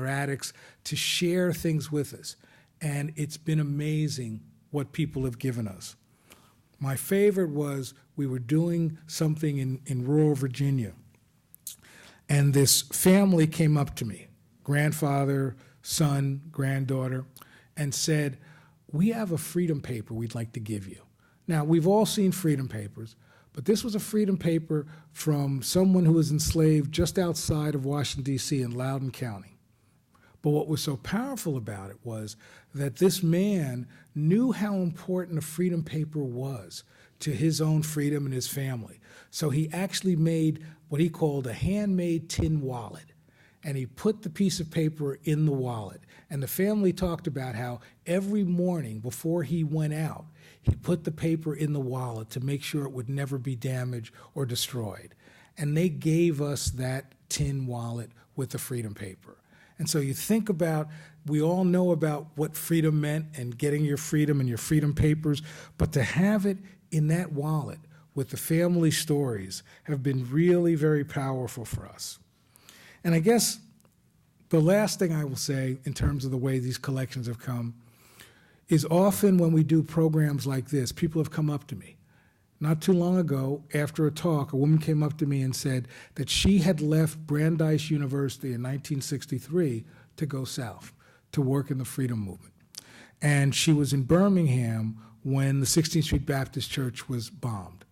attics to share things with us. And it's been amazing what people have given us. My favorite was we were doing something in rural Virginia, and this family came up to me, grandfather, son, granddaughter, and said, "We have a freedom paper we'd like to give you." Now, we've all seen freedom papers, but this was a freedom paper from someone who was enslaved just outside of Washington, D.C. in Loudoun County. But what was so powerful about it was that this man knew how important a freedom paper was to his own freedom and his family. So he actually made what he called a handmade tin wallet. And he put the piece of paper in the wallet. And the family talked about how every morning before he went out, he put the paper in the wallet to make sure it would never be damaged or destroyed. And they gave us that tin wallet with the freedom paper. And so you think about, we all know about what freedom meant and getting your freedom and your freedom papers, but to have it in that wallet with the family stories have been really very powerful for us. And I guess the last thing I will say in terms of the way these collections have come is often when we do programs like this, people have come up to me. Not too long ago, after a talk, a woman came up to me and said that she had left Brandeis University in 1963 to go south, to work in the freedom movement. And she was in Birmingham when the 16th Street Baptist Church was bombed.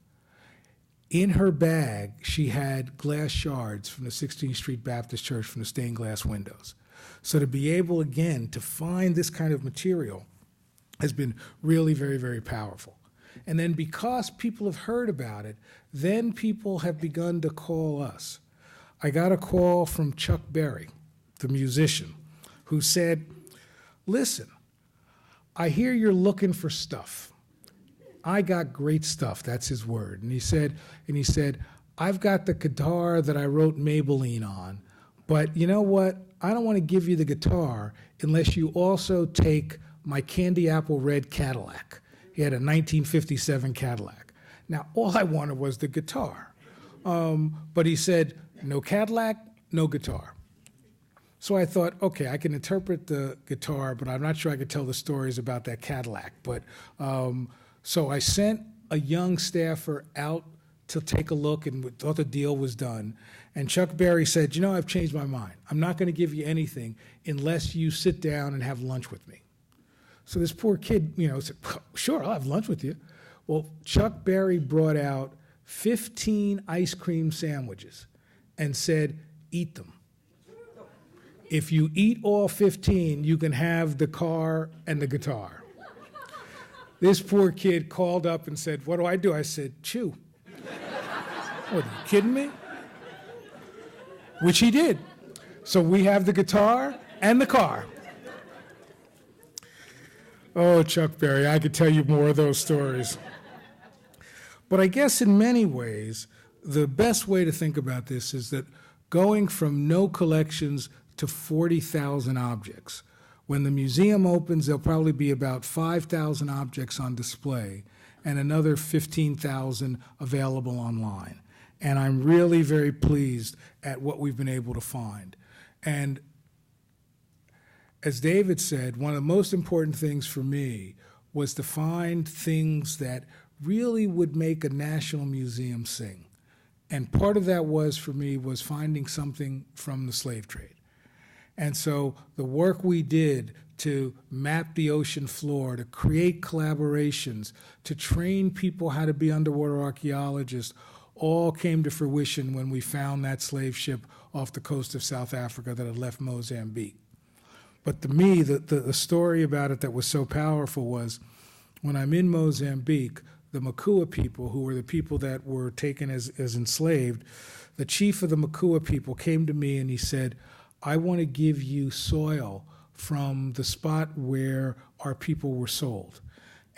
In her bag, she had glass shards from the 16th Street Baptist Church from the stained glass windows. So to be able, again, to find this kind of material has been really very, very powerful. And then because people have heard about it, then people have begun to call us. I got a call from Chuck Berry, the musician, who said, "Listen, I hear you're looking for stuff. I got great stuff," that's his word. And he said, "I've got the guitar that I wrote Maybelline on, but you know what? I don't want to give you the guitar unless you also take my candy apple red Cadillac." He had a 1957 Cadillac. Now, all I wanted was the guitar. But he said, no Cadillac, no guitar. So I thought, okay, I can interpret the guitar, but I'm not sure I could tell the stories about that Cadillac. But so I sent a young staffer out to take a look and thought the deal was done. And Chuck Berry said, "You know, I've changed my mind. I'm not going to give you anything unless you sit down and have lunch with me." So this poor kid, said, "Sure, I'll have lunch with you." Well, Chuck Berry brought out 15 ice cream sandwiches and said, "Eat them. If you eat all 15, you can have the car and the guitar." This poor kid called up and said, "What do I do?" I said, "Chew." "What, are you kidding me?" Which he did. So we have the guitar and the car. Oh, Chuck Berry, I could tell you more of those stories. But I guess in many ways, the best way to think about this is that going from no collections to 40,000 objects. When the museum opens, there'll probably be about 5,000 objects on display and another 15,000 available online. And I'm really very pleased at what we've been able to find. And as David said, one of the most important things for me was to find things that really would make a national museum sing. And part of that was, for me, was finding something from the slave trade. And so the work we did to map the ocean floor, to create collaborations, to train people how to be underwater archaeologists, all came to fruition when we found that slave ship off the coast of South Africa that had left Mozambique. But to me, the story about it that was so powerful was when I'm in Mozambique, the Makua people, who were the people that were taken as enslaved, the chief of the Makua people came to me and he said, "I want to give you soil from the spot where our people were sold.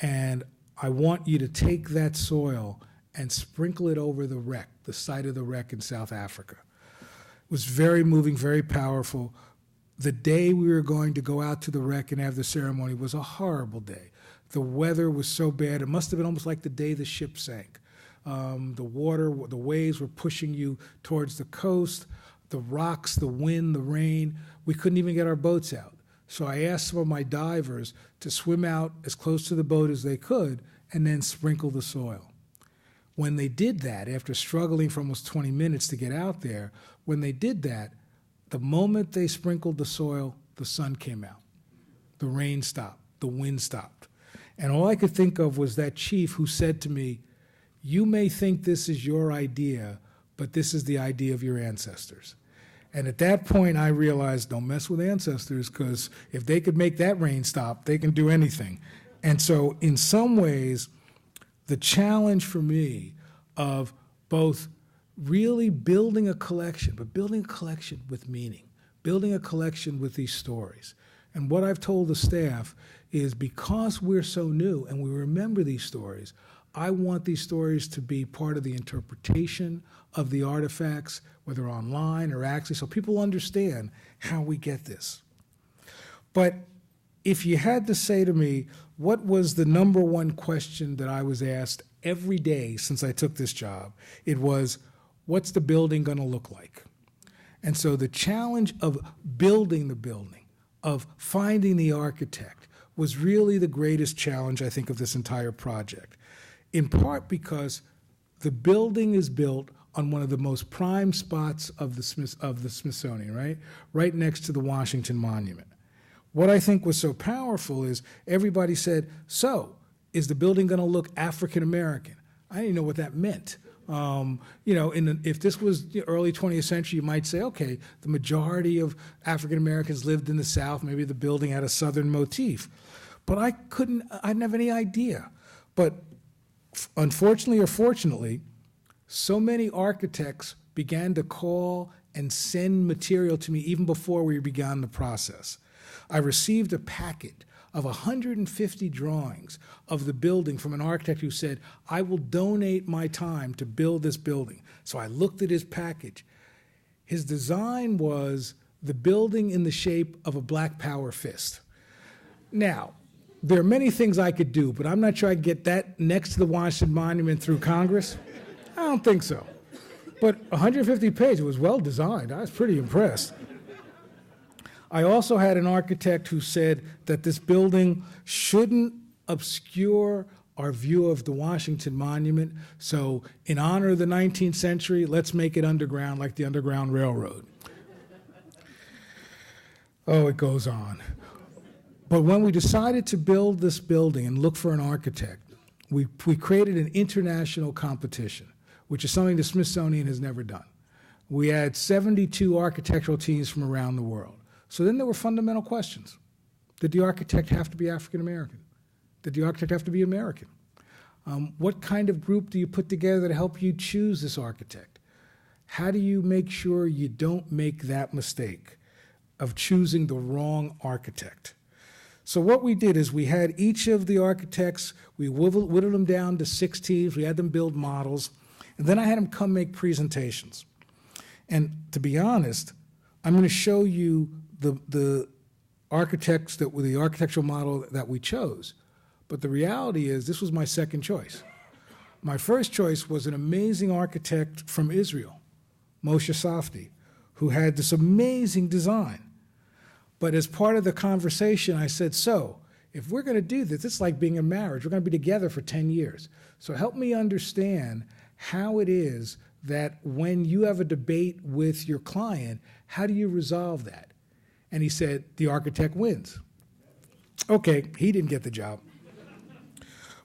And I want you to take that soil and sprinkle it over the wreck, the site of the wreck in South Africa." It was very moving, very powerful. The day we were going to go out to the wreck and have the ceremony was a horrible day. The weather was so bad. It must have been almost like the day the ship sank. The water, the waves were pushing you towards the coast, the rocks, the wind, the rain. We couldn't even get our boats out. So I asked some of my divers to swim out as close to the boat as they could and then sprinkle the soil. When they did that, after struggling for almost 20 minutes to get out there, when they did that, the moment they sprinkled the soil, the sun came out. The rain stopped. The wind stopped. And all I could think of was that chief who said to me, "You may think this is your idea, but this is the idea of your ancestors." And at that point, I realized, don't mess with ancestors, because if they could make that rain stop, they can do anything. And so in some ways, the challenge for me of both really building a collection, but building a collection with meaning, building a collection with these stories. And what I've told the staff is, because we're so new and we remember these stories, I want these stories to be part of the interpretation of the artifacts, whether online or actually, so people understand how we get this. But if you had to say to me, what was the number one question that I was asked every day since I took this job? It was, what's the building going to look like? And so the challenge of building the building, of finding the architect, was really the greatest challenge, I think, of this entire project. In part because the building is built on one of the most prime spots of the Smithsonian, right? Right next to the Washington Monument. What I think was so powerful is everybody said, so, is the building going to look African American? I didn't know what that meant. If this was the early 20th century, you might say, okay, the majority of African Americans lived in the South, maybe the building had a Southern motif. But I didn't have any idea. But unfortunately or fortunately, so many architects began to call and send material to me even before we began the process. I received a packet of 150 drawings of the building from an architect who said, I will donate my time to build this building. So I looked at his package. His design was the building in the shape of a Black Power fist. Now, there are many things I could do, but I'm not sure I could get that next to the Washington Monument through Congress. I don't think so. But 150 pages was well designed. I was pretty impressed. I also had an architect who said that this building shouldn't obscure our view of the Washington Monument. So in honor of the 19th century, let's make it underground like the Underground Railroad. Oh, it goes on. But when we decided to build this building and look for an architect, we created an international competition, which is something the Smithsonian has never done. We had 72 architectural teams from around the world. So then there were fundamental questions. Did the architect have to be African American? Did the architect have to be American? What kind of group do you put together to help you choose this architect? How do you make sure you don't make that mistake of choosing the wrong architect? So what we did is we had each of the architects, we whittled them down to 6 teams, we had them build models, and then I had them come make presentations. And to be honest, I'm going to show you the architects that were the architectural model that we chose. But the reality is this was my second choice. My first choice was an amazing architect from Israel, Moshe Safdie, who had this amazing design. But as part of the conversation, I said, so if we're going to do this, it's like being in marriage. We're going to be together for 10 years. So help me understand how it is that when you have a debate with your client, how do you resolve that? And he said, the architect wins. Okay, he didn't get the job.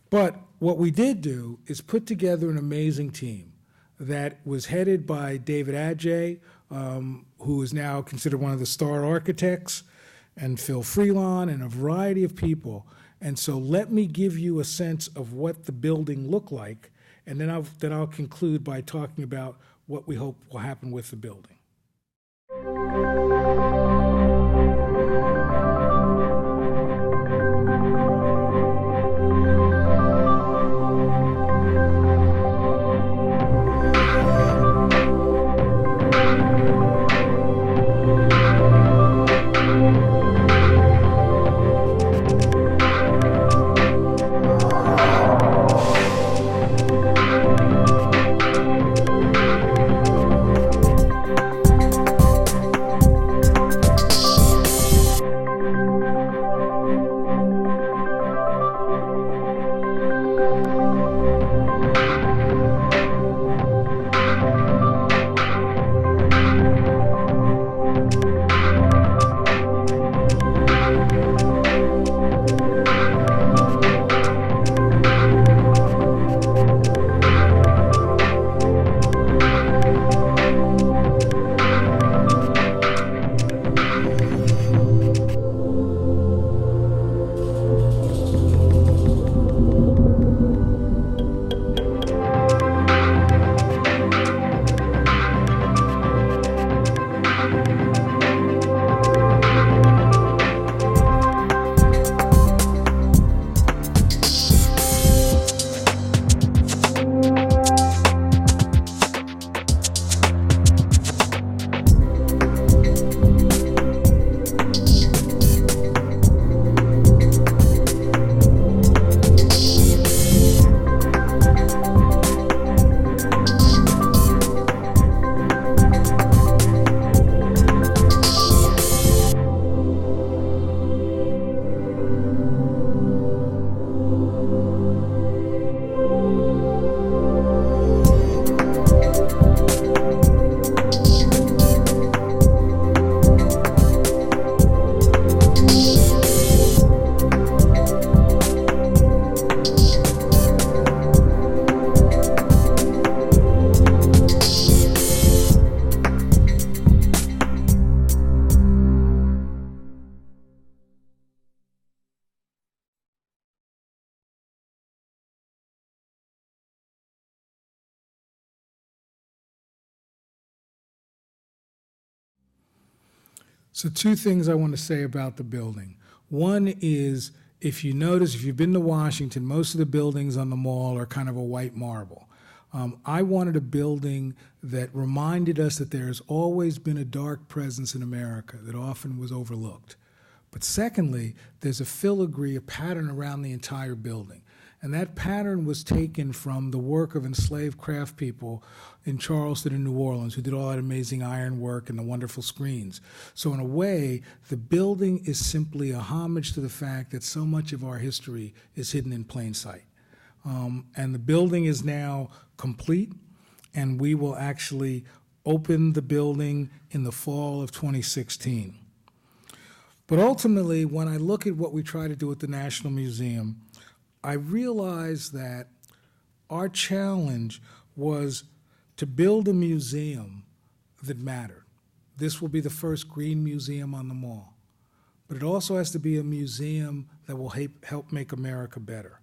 But what we did do is put together an amazing team that was headed by David Adjaye, who is now considered one of the star architects, and Phil Freelon, and a variety of people. And so let me give you a sense of what the building looked like, and then I'll conclude by talking about what we hope will happen with the building. So two things I want to say about the building. One is, if you notice, if you've been to Washington, most of the buildings on the mall are kind of a white marble. I wanted a building that reminded us that there's always been a dark presence in America that often was overlooked. But secondly, there's a filigree, a pattern around the entire building. And that pattern was taken from the work of enslaved craft people in Charleston and New Orleans who did all that amazing iron work and the wonderful screens. So in a way, the building is simply a homage to the fact that so much of our history is hidden in plain sight. And the building is now complete, and we will actually open the building in the fall of 2016. But ultimately, when I look at what we try to do at the National Museum, I realize that our challenge was to build a museum that mattered. This will be the first green museum on the mall. But it also has to be a museum that will help make America better.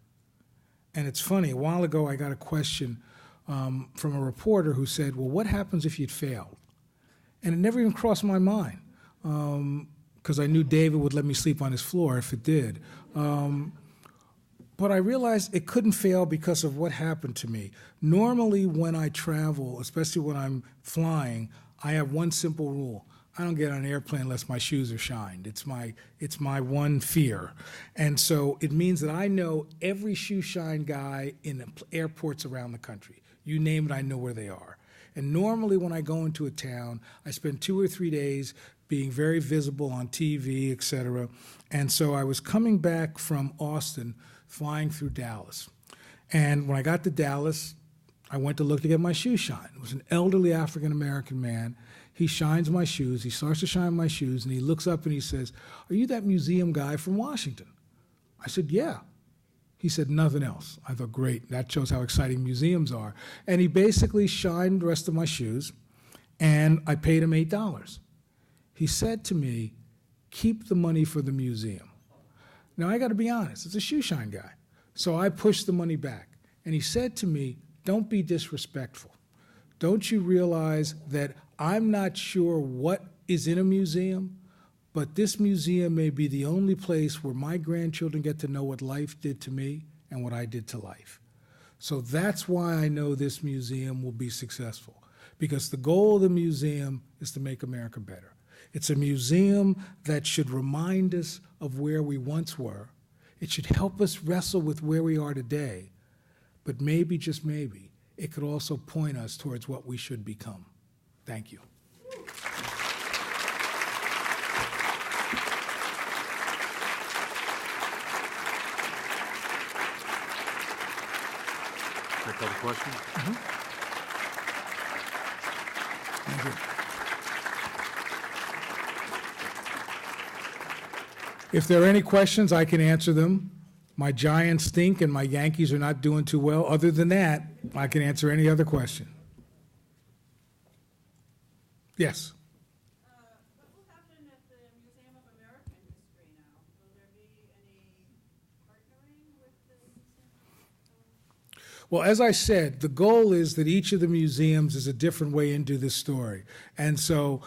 And it's funny, a while ago I got a question from a reporter who said, well, what happens if you'd failed? And it never even crossed my mind, because I knew David would let me sleep on his floor if it did. But I realized it couldn't fail because of what happened to me. Normally when I travel, especially when I'm flying, I have one simple rule. I don't get on an airplane unless my shoes are shined. It's my one fear. And so it means that I know every shoe shine guy in airports around the country. You name it, I know where they are. And normally when I go into a town, I spend 2 or 3 days being very visible on TV, et cetera. And so I was coming back from Austin, flying through Dallas. And when I got to Dallas, I went to look to get my shoes shined. It was an elderly African-American man. He shines my shoes. He starts to shine my shoes, and he looks up and he says, "Are you that museum guy from Washington?" I said, "Yeah." He said, "Nothing else." I thought, great, that shows how exciting museums are. And he basically shined the rest of my shoes, and I paid him $8. He said to me, "Keep the money for the museum." Now, I got to be honest, it's a shoe shine guy. So I pushed the money back. And he said to me, "Don't be disrespectful. Don't you realize that I'm not sure what is in a museum, but this museum may be the only place where my grandchildren get to know what life did to me and what I did to life." So that's why I know this museum will be successful, because the goal of the museum is to make America better. It's a museum that should remind us of where we once were. It should help us wrestle with where we are today, but maybe, just maybe, it could also point us towards what we should become. Thank you. Take other questions? Thank you. If there are any questions, I can answer them. My Giants stink and my Yankees are not doing too well. Other than that, I can answer any other question. Yes? What will happen at the Museum of American History now? Will there be any partnering with the museum? Well, as I said, the goal is that each of the museums is a different way into this story. And so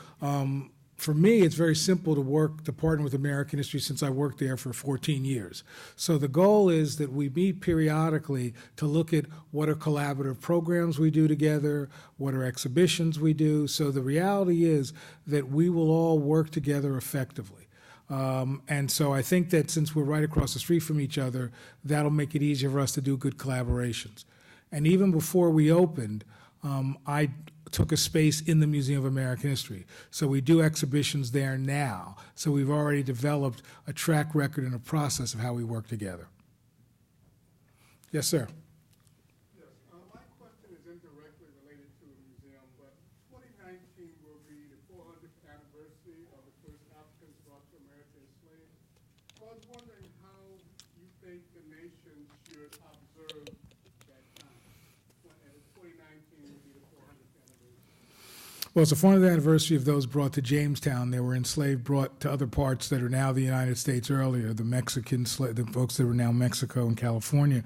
for me, it's very simple to partner with American History since I worked there for 14 years. So the goal is that we meet periodically to look at what are collaborative programs we do together, what are exhibitions we do. So the reality is that we will all work together effectively. And so I think that since we're right across the street from each other, that'll make it easier for us to do good collaborations. And even before we opened, I took a space in the Museum of American History. So we do exhibitions there now. So we've already developed a track record and a process of how we work together. Yes, sir. Yes, my question is indirectly related to the museum, but 2019 will be the 400th anniversary of the first Africans brought to America enslaved. I was wondering how you think the nation should observe that time, and 2019 will be the 400th anniversary. Well, it's the 400th anniversary of those brought to Jamestown. They were enslaved, brought to other parts that are now the United States earlier, the the folks that were now Mexico and California.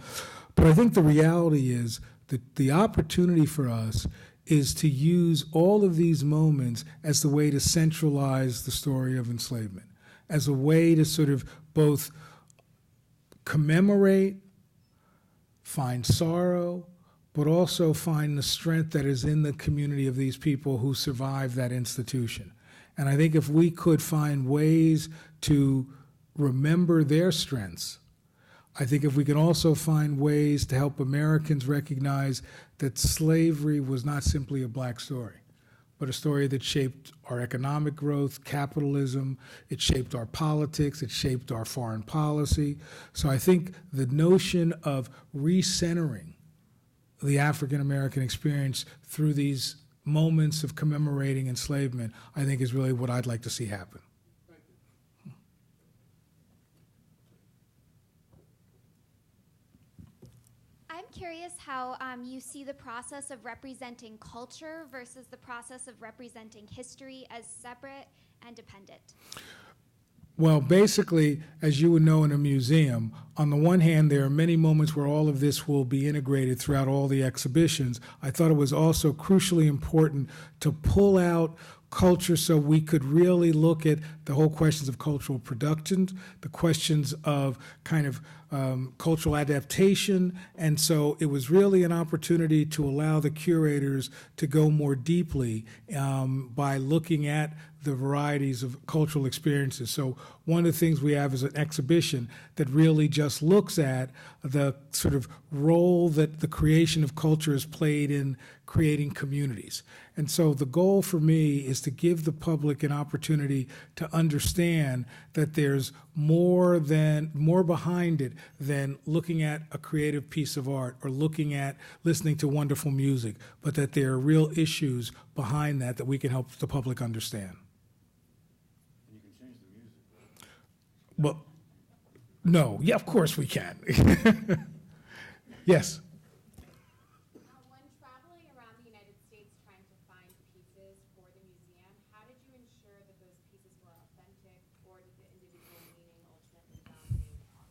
But I think the reality is that the opportunity for us is to use all of these moments as the way to centralize the story of enslavement, as a way to sort of both commemorate, find sorrow, but also find the strength that is in the community of these people who survived that institution. And I think if we could find ways to remember their strengths, I think if we can also find ways to help Americans recognize that slavery was not simply a black story, but a story that shaped our economic growth, capitalism, it shaped our politics, it shaped our foreign policy. So I think the notion of recentering the African American experience through these moments of commemorating enslavement, I think is really what I'd like to see happen. I'm curious how you see the process of representing culture versus the process of representing history as separate and dependent. Well, basically, as you would know in a museum, on the one hand, there are many moments where all of this will be integrated throughout all the exhibitions. I thought it was also crucially important to pull out culture so we could really look at the whole questions of cultural production, the questions of kind of cultural adaptation. And so it was really an opportunity to allow the curators to go more deeply by looking at the varieties of cultural experiences. So one of the things we have is an exhibition that really just looks at the sort of role that the creation of culture has played in creating communities. And so the goal for me is to give the public an opportunity to understand that there's more behind it than looking at a creative piece of art or listening to wonderful music, but that there are real issues behind that we can help the public understand. And you can change the music, right? Well, no, yeah, of course we can. Yes. When traveling around the United States trying to find pieces for the museum, how did you ensure that those pieces were authentic, or did the individual meaning ultimately dominate art?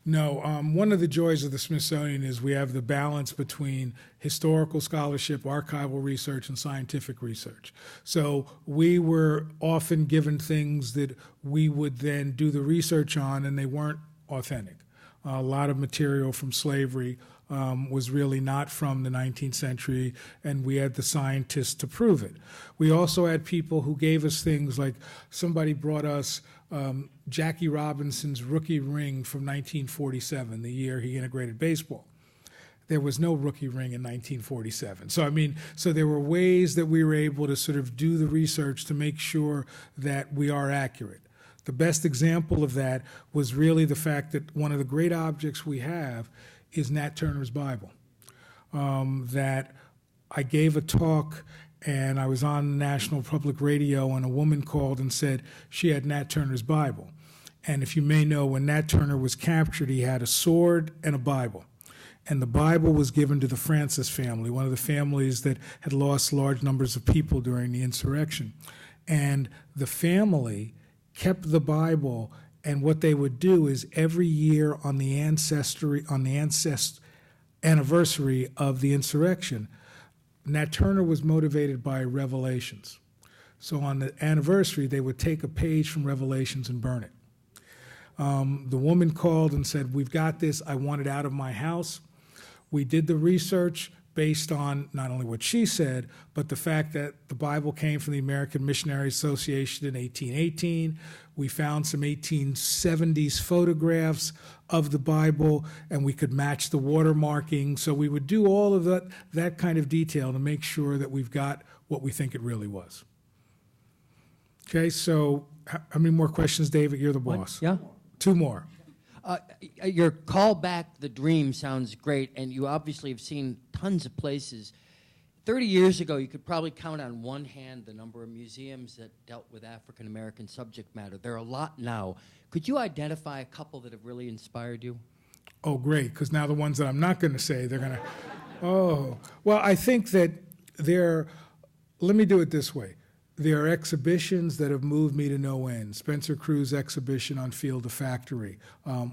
No, one of the joys of the Smithsonian is we have the balance between historical scholarship, archival research, and scientific research. So we were often given things that we would then do the research on, and they weren't authentic. A lot of material from slavery was really not from the 19th century, and we had the scientists to prove it. We also had people who gave us things like somebody brought us Jackie Robinson's rookie ring from 1947, the year he integrated baseball. There was no rookie ring in 1947. So there were ways that we were able to sort of do the research to make sure that we are accurate. The best example of that was really the fact that one of the great objects we have is Nat Turner's Bible. That I gave a talk and I was on National Public Radio and a woman called and said she had Nat Turner's Bible. And if you may know, when Nat Turner was captured, he had a sword and a Bible. And the Bible was given to the Francis family, one of the families that had lost large numbers of people during the insurrection. And the family kept the Bible, and what they would do is every year on the anniversary of the insurrection, Nat Turner was motivated by Revelations. So on the anniversary, they would take a page from Revelations and burn it. The woman called and said, "We've got this, I want it out of my house." We did the research based on not only what she said, but the fact that the Bible came from the American Missionary Association in 1818. We found some 1870s photographs of the Bible, and we could match the watermarking. So we would do all of that kind of detail to make sure that we've got what we think it really was. Okay, so how many more questions, David? You're the boss. Yeah. Two more. Your call back the dream sounds great, and you obviously have seen tons of places. 30 years ago, you could probably count on one hand the number of museums that dealt with African American subject matter. There are a lot now. Could you identify a couple that have really inspired you? Oh, great, because now the ones that I'm not going to say, they're going to, oh. Well, I think that let me do it this way. there are exhibitions that have moved me to no end. Spencer Crew's exhibition on Field to Factory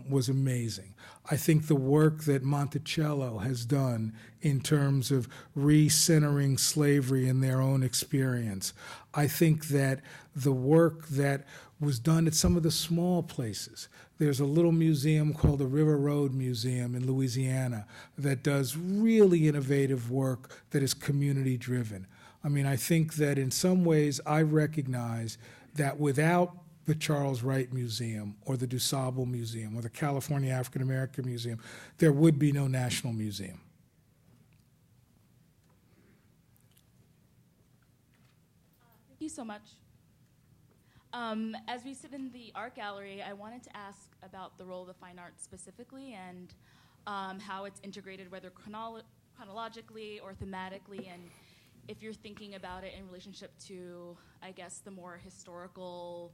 was amazing. I think the work that Monticello has done in terms of re-centering slavery in their own experience. I think that the work that was done at some of the small places. There's a little museum called the River Road Museum in Louisiana that does really innovative work that is community-driven. I mean, I think that in some ways I recognize that without the Charles Wright Museum or the DuSable Museum or the California African American Museum, there would be no national museum. Thank you so much. As we sit in the art gallery, I wanted to ask about the role of the fine arts specifically and how it's integrated, whether chronologically or thematically, and if you're thinking about it in relationship to, I guess, the more historical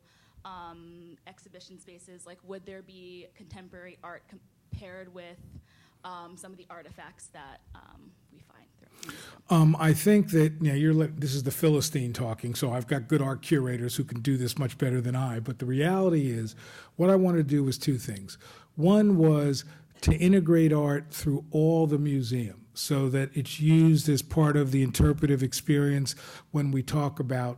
exhibition spaces, like would there be contemporary art compared with some of the artifacts that we find throughout? I think that this is the Philistine talking, so I've got good art curators who can do this much better than I, but the reality is what I wanted to do was two things. One was to integrate art through all the museum so that it's used as part of the interpretive experience when we talk about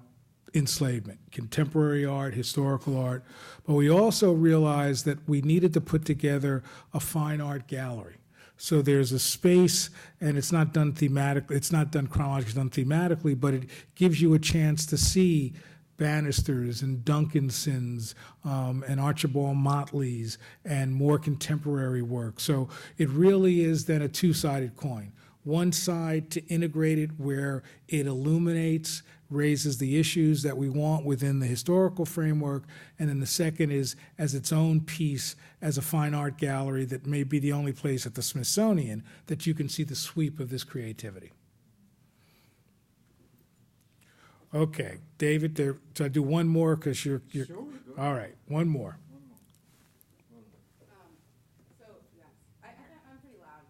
enslavement, contemporary art, historical art. But we also realized that we needed to put together a fine art gallery. So there's a space, and it's not done thematically, it's not done chronologically, it's done thematically, but it gives you a chance to see Bannisters and Duncansons and Archibald Motley's and more contemporary work. So it really is then a two-sided coin. One side to integrate it where it illuminates, raises the issues that we want within the historical framework, and then the second is as its own piece as a fine art gallery that may be the only place at the Smithsonian that you can see the sweep of this creativity. Okay, David, so I do one more because you're sure, all right, one more. I'm pretty loud,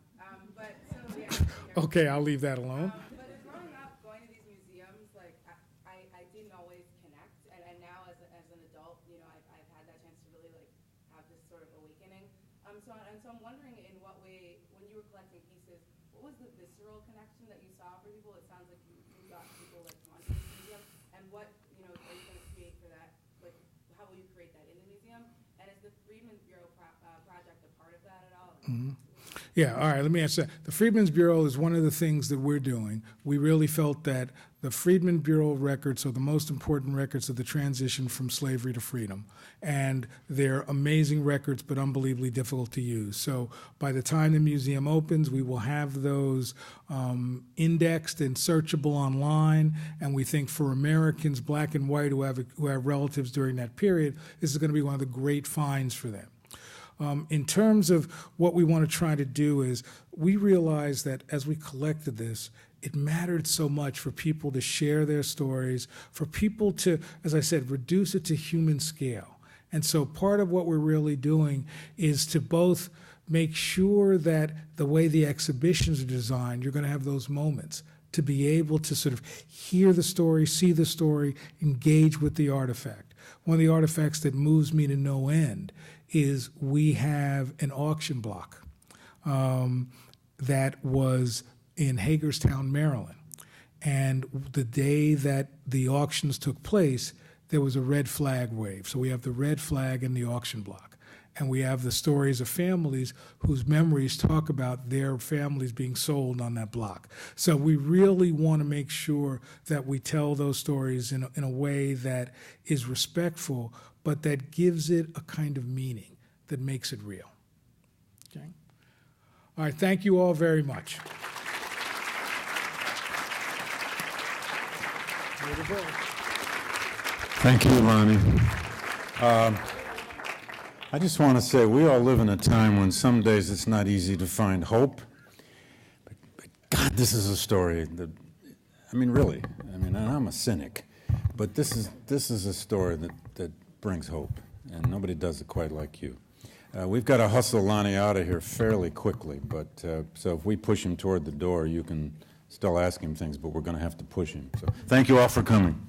Okay, I'll leave that alone. But growing up, going to these museums, like I didn't always connect, and now as an adult, I've had that chance to really have this sort of awakening. So I'm wondering in what way, when you were collecting pieces, what was the visceral connection that you saw for people? It sounds like you got people onto the museum, and what are you going to create for that? How will you create that in the museum? And is the Freedmen's Bureau project a part of that at all? Mm-hmm. Yeah, all right, let me answer that. The Freedmen's Bureau is one of the things that we're doing. We really felt that the Freedmen's Bureau records are the most important records of the transition from slavery to freedom. And they're amazing records, but unbelievably difficult to use. So by the time the museum opens, we will have those indexed and searchable online. And we think for Americans, black and white, who have relatives during that period, this is going to be one of the great finds for them. In terms of what we want to try to do is we realized that as we collected this, it mattered so much for people to share their stories, for people to, as I said, reduce it to human scale. And so part of what we're really doing is to both make sure that the way the exhibitions are designed, you're going to have those moments to be able to sort of hear the story, see the story, engage with the artifact. One of the artifacts that moves me to no end is we have an auction block that was in Hagerstown, Maryland. And the day that the auctions took place, there was a red flag wave. So we have the red flag in the auction block. And we have the stories of families whose memories talk about their families being sold on that block. So we really want to make sure that we tell those stories in a way that is respectful, but that gives it a kind of meaning that makes it real. Okay? All right, thank you all very much. Thank you, Lonnie. I just want to say we all live in a time when some days it's not easy to find hope. But God, this is a story that, really, and I'm a cynic, but this is a story that brings hope, and nobody does it quite like you. We've got to hustle Lonnie out of here fairly quickly, but so if we push him toward the door, you can still ask him things, but we're going to have to push him. So thank you all for coming.